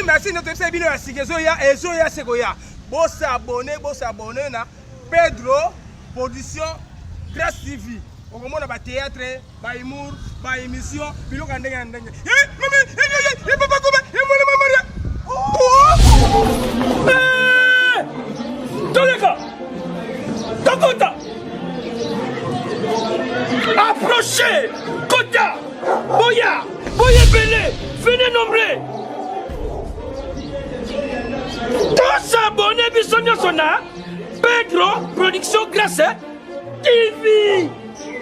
merci notre service à Sigezoya et Zoya Segoya. Boss abonné na Pedro Production Grâce TV. On commence à théâtre, par humour, par émission, puis le candé candé. Papa Tolega, Tokota, approchez, Kota, Boya Belé, venez nommer. Tous abonnés Bisogna Sona, Pedro Production Grâce TV.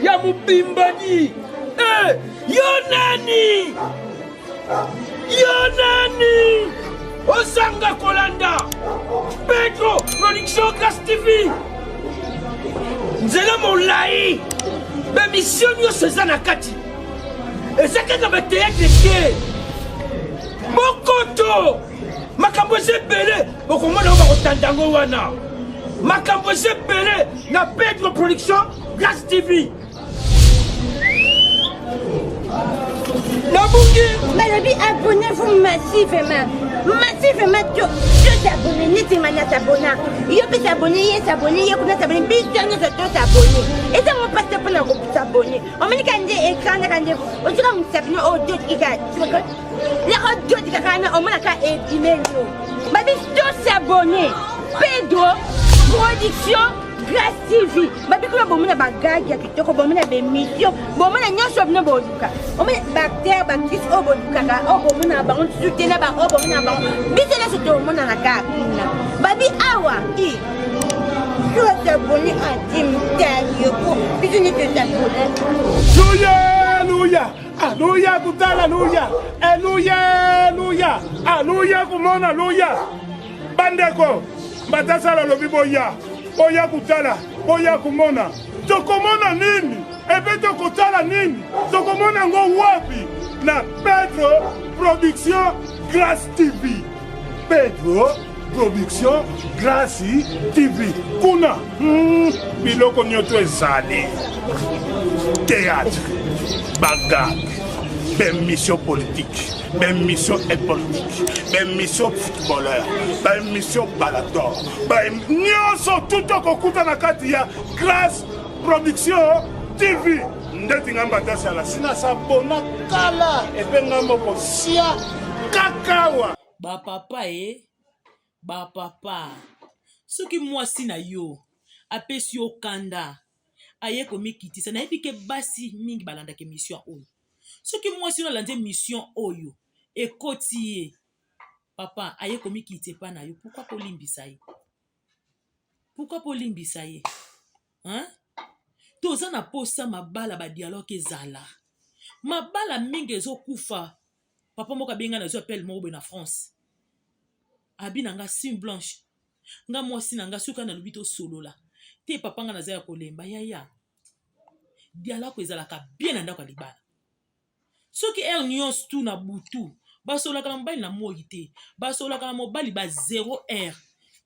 Yamubimbadi, Yonani, Osanga Kolanda, Pedro Production Grâce TV. Nzela Molai, ma mission yo Sezana Kati. Et c'est que dans le théâtre, Mokoto, Makambose Belé, Okomona Wakotandango Wana, Makambose Belé, na Pedro Production Grâce TV. Malabi, abonnez-vous massivement. Massivement, tous abonnés, ni t'es t'abonner. Yo peut s'abonner, yo peut s'abonner, puis nous tous s'abonner. Et ça mon passe pour nous s'abonner. On me dit quand des écrans, quand des, on dit qu'on s'abonne aux deux qui gagnent. Les autres deux qui gagnent, on m'a qu'à aimer nous. Malabi, tous s'abonner. Pedro Production Grâce TV. Babi ko bo mona bagage ya kitoko bo mona be mission bo mona nyosho bino boduka o mona bacteria bactis o boduka ka o bo mona ba on soutena ba o bo mona ba bisela soto mona na ka kuna babi awa i ko ta boni atim tayo ko bisuni te ta Luya Aluya kutala Luya Aluya kumona Luya Bandeko Batasala lobi boya Oya kutala, oya kumona. Tokomona nini? Ebe tokotala nini? Tokomona ngo wapi? Na Pedro Production Grâce TV. Pedro Production Grâce TV. Kuna, biloko nyoto ezali. Théâtre, bagarre, ben mission politique. Ben mission politique, ben mission footballeur, ben mission balador, ben nyonso tout okuta na kati ya Grâce Production TV. Ndeti ngamba tasala sina sabona kala epe ngamba ko sia kakawa. Ba papa. Soki mwasi na yo apesi yo kanda aye komikitisa na epike basi mingi balanda ke mission oyo. Soki mwasi na lande mission oyo ekoti papa aye komikite pa na yo pourquoi polimbisa ye hein toza na posa mabala ba dialogue ezala mabala mingi ezokufa papa moka benga na zo appelle mo na France abina nga sim blanche nga mwasi na nga suka na lubito solola te papa nga naza ya kolemba ya dialogue ezala ka bien na ndako libala soki nyonso tu na butu basolaka na mobali na moi te basolaka na mobali ba 0 heure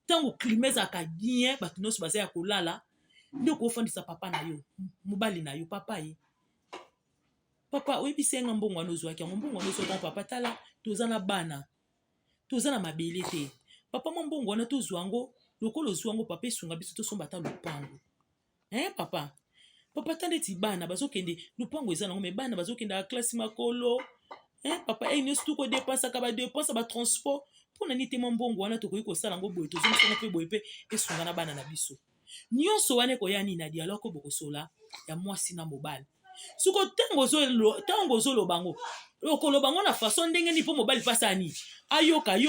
tango climat ezalaka bien bato nyonso baza ya kolala nde okofandisa papa na yo mobali na yo papa ye papa oyebisi nga mbongo wana ozwaki yango mbongo wana ozwaki papa tala toza na bana toza na mabele te papa mwa mbongo wana tozwa yango lokolo ozwa yango papa esunga biso tosomba ata lopango papa tande ti bana bazokende lupango eza nango me bana bazokende ya classe makolo papa nyonso tu kodepensaka badepense batransport mpona nini te mwa mbongo wana tokoki kosala yango boye tozongisanga mpe boye mpe esunga na bana na biso nyonso wana ekoya nini na dialogue bokosola ya mwasi na mobali soko ntango ozoloba ngo okoloba ngo na façon ndenge nini mpo mobali mpasi ani ayoka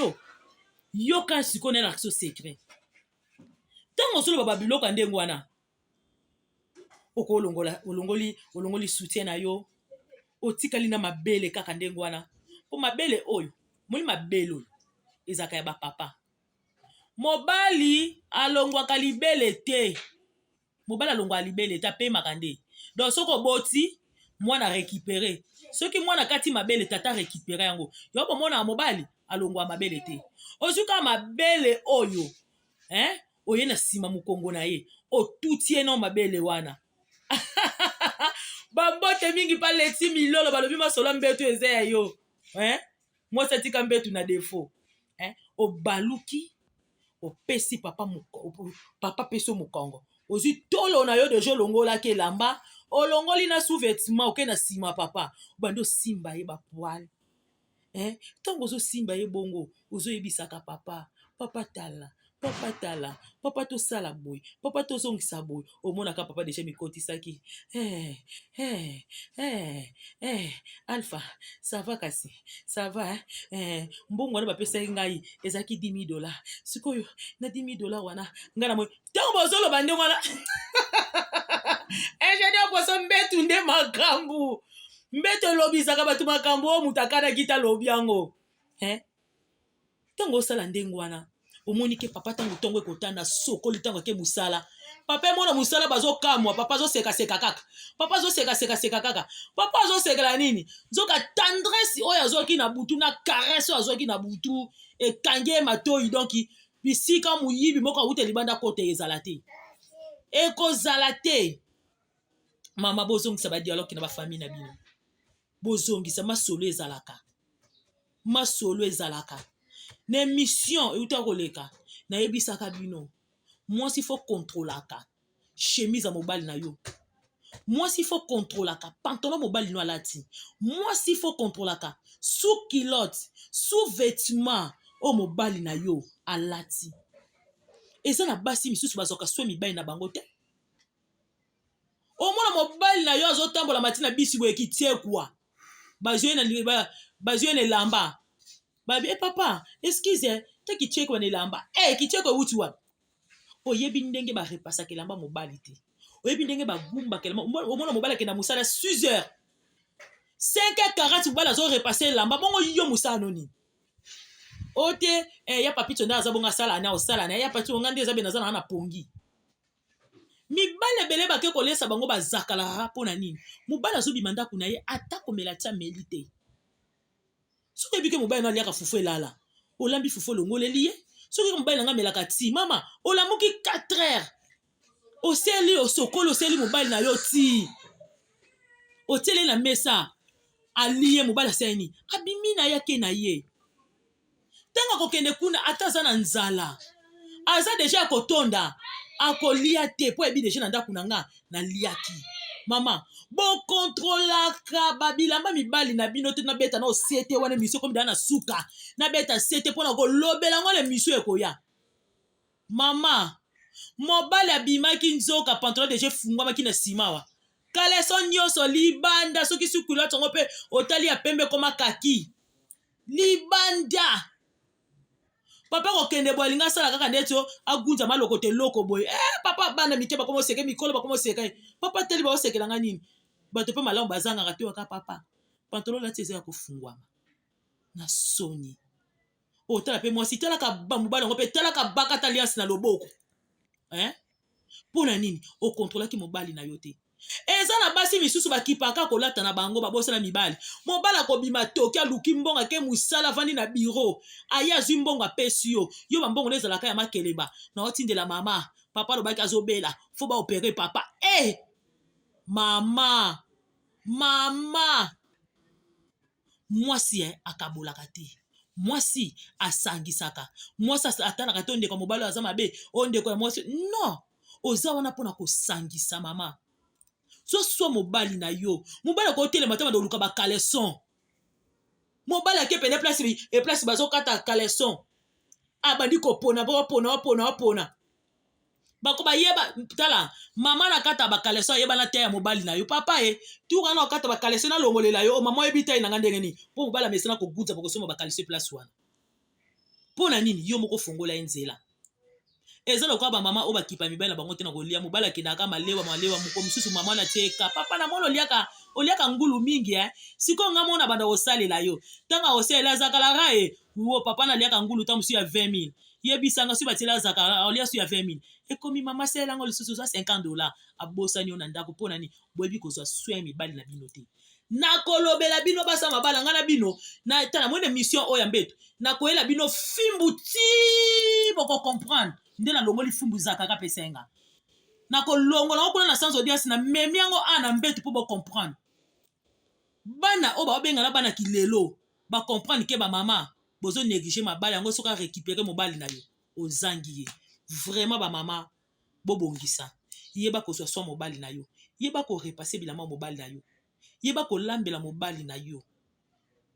yoka sikoyo na action secret ntango ozoloba babiloko ya ndenge wana olongoli soutien na yo otikali na mabele kaka ndenge wana po mabele oyo moli mabele oyo ezaka ya bapapa mobali alongwaka libele te apemaka nde donc soki oboti mwana récupéré soki mwana kati mabele tata récupéré yango yo bomona mobali alongwa mabele te ozuka mabele oyo oye na nsima mokongo na ye otuti ye no mabele wana bambote mingi paleti milolo balobi masolo mbetu eza ya yo mwasi atika mbetu na defo obaluki opesi papa pesi mokongo ozwi tolo na yo deja olongolaki elamba olongoli na sous-vêtement oke na nsima papa obandi osimba ye bapoile ntango ozosimba ye bongo ozoyebisaka papa tala papa tosala boye papa tozongisa boye omonaka papa deja mikotisaki alpha sava kasi sava mbongo wana bapesaki ngai ezalaki $10,000 sikoyo na $10,000 wana ngai na moi ntango bozoloba nde wana ingénieur poso mbetu nde makambo mbeto elobisaka bato makambo oyo moto akanaki ta lobi yango ntango osala ndenge wana omoni ke papa ntango ntongo ekotanda sokoli ntango ake mosala papa emona mosala bazokamwa papa azosekaseka kaka papa azosekaseka kaka papa azosekela nini nzoka tendresse oyo azwaki na butu na caresse oyo azwaki na butu ekangi ye matoyi donki bisika moyibi moko awuta libanda kote ezala te ekozala te mama bozongisa badialogue na bafamille na bino bozongisa masolo ezalaka na émission euta koleka nayebisaka bino mwasi fo kontrolaka chemise ya mobali na yo mwasi fo kontrolaka pantalon mobali no alati mwasi fo kontrolaka sous kilote sous vêtement o mobali na yo alati eza na basi misusu bazwaka swe mibali na bango te omona mobali na yo azotambola matina bisi boye kitiekwa bazwi na elamba babi papa excuse te kicheko na elamba kicheko euti wana oyebi ndenge barepasaka elamba mobali te oyebi ndenge bagumbaka elamba omona mobali akenda mosala 6 heures 5h40 mobali azorepase elamba bongo yo mosala noni ote ya papito nde aza bongo asala na osala na ya papito nga nde eza bena aza na pongi mibali ebele bake kolesa bango bazakalaka mpo na nini mobali azobima ndako na ye ata komela tia meli te soki ebike mobali na aliaka fufu elala olambi fufu olongoleli ye soki mobali nanga amelaka ti mama olamuki 4 heures oseli osokoli oseli mobali na yo ti otieli na mesa aliye mobali asali nini abimi na ye ake na ye ntango akokende kuna ata aza na nzala aza deja akotonda akolia te po ebi deja na ndako na nga naliaki mama bokontrolaka babilamba mibali na bino te nabeta na osete wana emission komi daa na suka nabeta sete mpo na kolobela ngo na emission ekoya mama mobali abimaki nzoka pantalon deja efungwamaki na nsima wa kaleso nyonso libanda soki sukula tongo mpe otali ya pembe koma kaki libanda papa kokende boye alinga asala kaka ndeti agunza maloko te loko boye papa bana mite bakoma oseke mikolo bakoma oseka papa teli baosekelanga nini bato mpe malamu bazangaka te waka papa pantalon lati eza ya kofungwama na soni otala mpe mwasi talaka bamobali yango mpe talaka bakata aliansi na loboko mpo na nini okontrolaki mobali na yo te eza na basi misusu bakipaka kolata na bango babosana mibali mobali akobima toki aluki mbongo ake mosala avandi na biro aye azwi mbongo apesi yo bambongo nde ezalaka ya makeleba na otindela mama papa alobaki azobela fo baopere papa mama mwasi akabolaka te mwasi asangisaka mwasi atanaka te ondeko mobali aza mabe ondeko ya mwasi non oza wana mpona kosangisa mama so mobali na yo mobali akotelema te banda oluka bakaleson mobali ake pene place bazokata kaleson abandi kopona wapona bako bayeba tala mama nakata bakaleson ayebana te ya mobali na yo papa tuka na okata bakaleson alongolela yo mama oyebi te nanga ndenge nini mpo mobali amesana koguza bakosoma bakaleson place wana mpo na nini yo moko fongola ye nzela eza lokola bamama oyo bakipa mibali na bango te na kolia mobali akendaka malewa moko mosusu mama na tieka papa na mona oliaka ngulu mingi sikoyo nga mona banda kosalela yo ntango akosalela azakalaka wo papa naliaka ngulu ta mosu ya 20 000 yebisanga soki batiela azakala olia so ya 20 000 ekomi mama saelango lisusu oza $50 abosani yo na ndako mpo nani boyebi kozwa swe mibali na bino te nakolobela bino basa mabala nga na bino tala mwene mission oyo ya mbeto nakoyela bino fimbu ti bokocomprendre nde nalongoli fumbu zakaka pesenga nakolongola ngo kuna na sans audience na memi yango na mbeto mpo bocomprendre bana oyo babengana bana kilelo bacomprendre ke bamama bozo néglige mabali yango soki arécupéré mobali na yo ozangi ye. Vraiment bamama bobongisa. Yeba kozwa so mobali na yo. Yeba korepase bilamba mobali na yo. Yeba kolambela mobali na yo.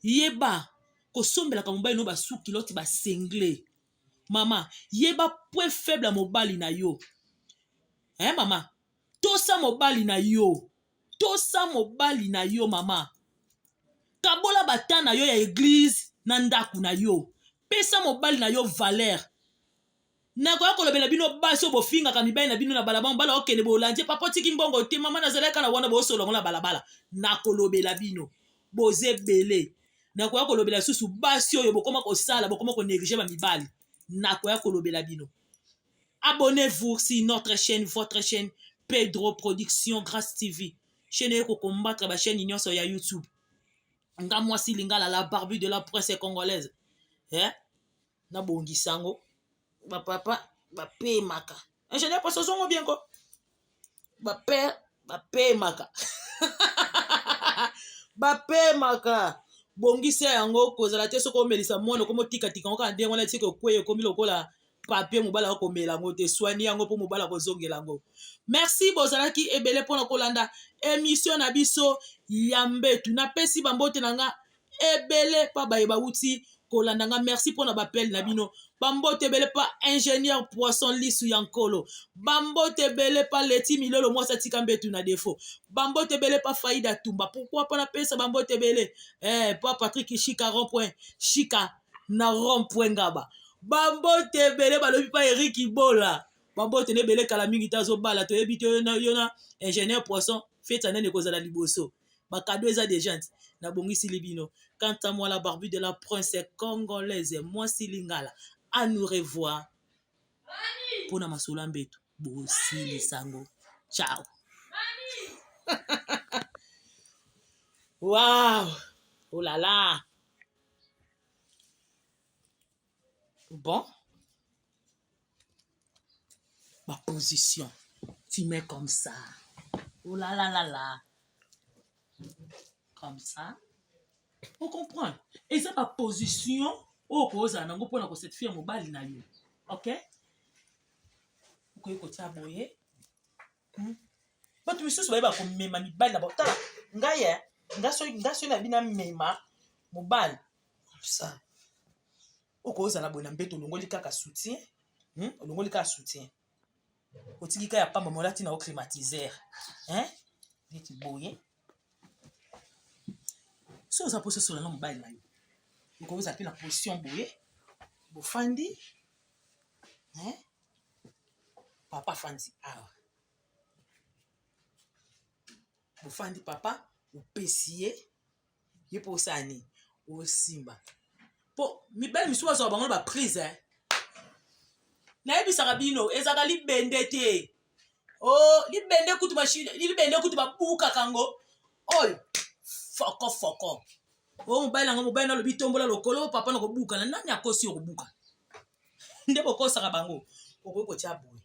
Yeba kosombelaka mobali no basuki loti basengle. Mama, yeba point faible à mobali na yo. Hein mama? Tosa mobali na yo. Tosa mobali na yo mama. Kabola bata na yo ya église na ndaku na yo. Pesa mobali na yo valeur. Nakoya kolobela bino basi o bofinga ka mibali na bino na balabala bala okende bolanje papa tiki mbongo te mama nazalaka na wana boso longola balabala. Nakolobela bino boze belé. Nakoya kolobela susu basi oyo bokoma kosala bokoma ko négliger ba mibali. Nakoya kolobela bino. Abonnez-vous sur notre chaîne, votre chaîne Pedro Production Grâce TV. Chaîne ko combattre ba chaîne union sur YouTube. Nga mwasi lingala la barbu de la presse congolaise. Hein? Na bongi sango. Ba papa, ba pe maka. Ingénieur pas songo bien ko. Ba père, ba pe maka. Ba pe maka. Bongi se yango kozala te soko melisa mwana komo tika tika ngo ande ngona tike kweye komi lokola papier mobala ko mela ngo te soigner yango po mobala ko zongela ngo. Merci bozalaki ebele pona kolanda émission na biso yambetu na pesi bambote nanga ebele pa ba uti kolanda nga. Merci pona bapel na bino bambote ebele pa ingénieur poisson lisu yankolo bambote ebele pa leti milolo mwasa tika mbetu na défaut bambote ebele pa faida tumba pourquoi pona pesa bambote ebele pa Patrick Chika rond-point Chika na rond-point ngaba bambote ebele balobi pa Eric Ibola bambote nebele kala mingi tazo bala to yebi to yona ingénieur poisson feta nene kozala liboso ba cadeau eza des gens na bongisi libino. Quant à moi la barbu de la prince congolaise moi silingala à nous revoir pour na masolo mbetu bosili sango ciao. Waouh, oh là là. Bon, ma position, tu mets comme ça. Oh là là là là. Comme ça. On comprend. Et ça, ma position, oh, pose à nango pour cette fille mobile na yo. Ok? Ok, côté aboye. But monsieur, ça va comme mema mobile na bota. Ngaye, ngaso na bina mema mobile. Comme ça. Okoza na bona mbeto longoli kaka soutien longoli kaka soutien otikika ya pamba molati na climatiseur neti boye so za poso sur na mobile na yo okoza pe na position boye bofandi papa fandi awa bofandi papa opesiye ye posani o simba. Po mibali misuwa zo bango ba prise na ebisaka bino ezaka libende te oh libende kutu machine libende kutu babuka kango oyo foko oh mobali nango mobali na lobi tombola lokolo papa na kobuka na nani akosi kobuka nde bokosaka bango okoko tia boye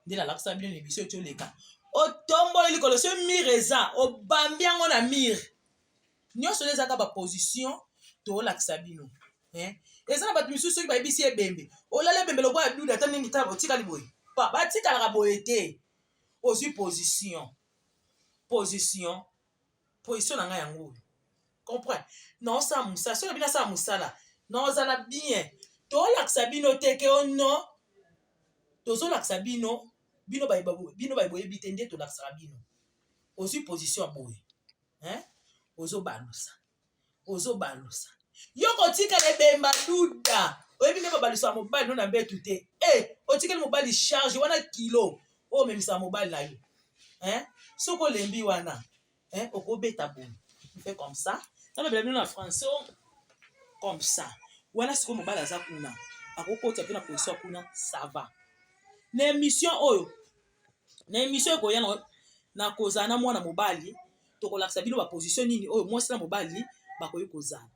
nde la laksa bino ebiso tio leka o tombola likolo so mireza o bambiango na mir nyonso ezaka ba position to laksa bino eza na bato misusu soki bayebisi ebembe olala ebembe lokwa ya duda ata ndenge tala botikali boye pa batikalaka boye te ozwi position na ngai yango oyo comprendre naosala mosala soki na bino asala mosala naozala bien tolakisa bino teke ono tozolakisa bino bayiboyebi te nde tolakisaka bino ozwi position ya boye ozobalusa yo kotikala ebemba duda oyebi nde babalusa mobali no na mbetu te otikali mobali charge wana kilo omemisa mobali na yo soki olembi wana okobeta boye fait comme ça nalobela bino na français comme ça wana sikoyo mobali aza kuna akokotya mpe na position kuna ça va na émission oyo ekoya na kozala na mwana mobali tokolakisa bino baposition nini oyo mwasi na mobali bakoki kozala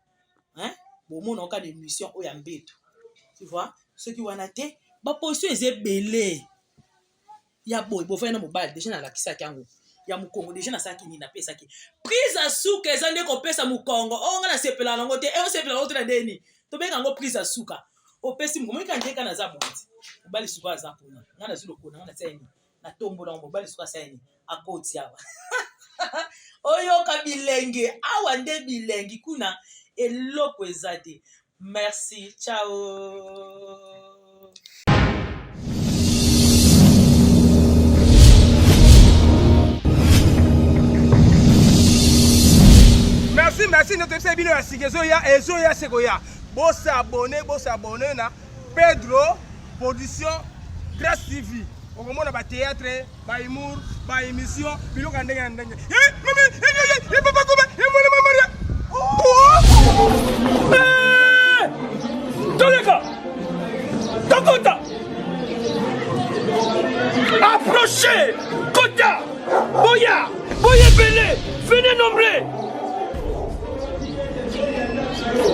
bomona oka na émission oyo ya mbeto tu vois soki wana te baposition eza ebele ya boye bofai na mobali deja nalakisaki yango ya mokongo deja nasalaki nini napesaki prise ya suka eza nde kopesa mokongo onga nasepela nango te osepela nango te na deni tobenga yango prise ya suka opesi mokomoi kandeka naza bonti mobali suka aza mpona nga nazwi lokona nga natia nini natombola ngo mobali suka asa nini akoti awa oyoka bilenge awa nde bilengi kuna eloko eza te. Merci, ciao. Merci notre bino ya sikezo ya ezo ya sekoya. Boss abonné na Pedro Production Grâce TV. Okomona ba théâtre, ba humour, ba émission, biloko ndenge ndenge. Mama, papa koba, mwana mama. Toleka. Tokota. Approchez. Kota. Boya belé. Venez nombreux.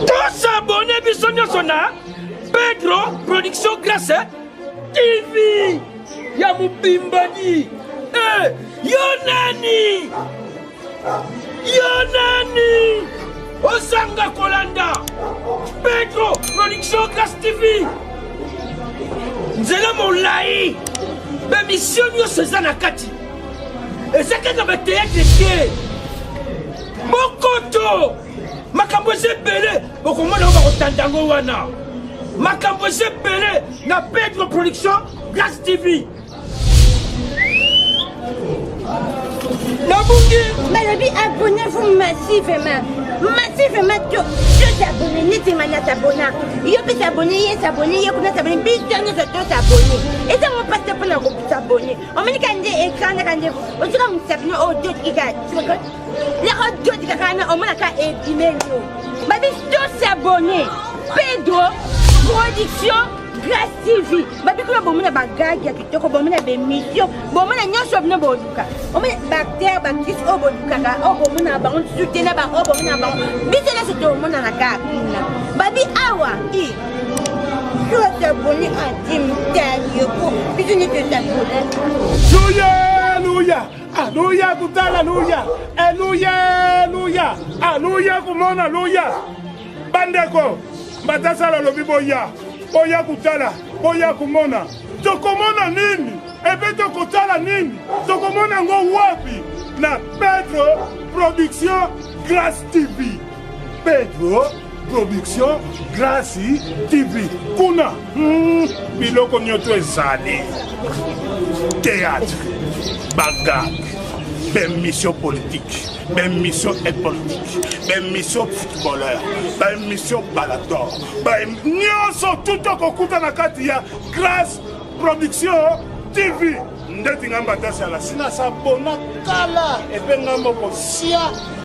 Tous abonnés biso nyonso na Pedro Production Grâce TV ya mubimbani. Yo nani osanga kolanda Pedro Production Grâce TV nzela molai bemission nyonso eza na kati eza kaka bateatre te mokoto makambo ezebele bokomona oyo bakotanda yango wana makambo ezebele na Pedro Production Grâce TV nabungi balobi abonnez-vous massivement to s'abonner neti mania t'abonna yo mpe s'abonner ye kuna s'abonner biso nyonso to s'abonner eza mo passe mpona s'abonner omoni ka nde écran naka nde otika mosabino oyo dotikika lako dotikaka na omonaka ebimelo babi to s'abonner Pedro Production Grâce TV babi kuna bomona bagagi ya kitoko bomona bemission bomona nyonso bino boluka omona bacteur bactrice oyo bolukaka oyo bomona bango soutena bango oyo bomona bango biso nyonso tomona na kaka kuna babi awa to s'abonner antimtaliyoko biso nyonso s'abonner. Alléluia kutala alléluia kumona alléluia bandeko batasala lobi boya kutala boya kumona tokomona nini ebe tokotala nini tokomona ngo wapi na Pedro Production Grâce TV. Pedro Production Grâce TV kuna biloko nyoto ezali théâtre bagag bémission politique bémission politique bémission footballeur bémission balador nyonso tout okokuta na kati ya Grâce Production TV ndeti ngamba tasala sina sabona kala epe ngambo kosia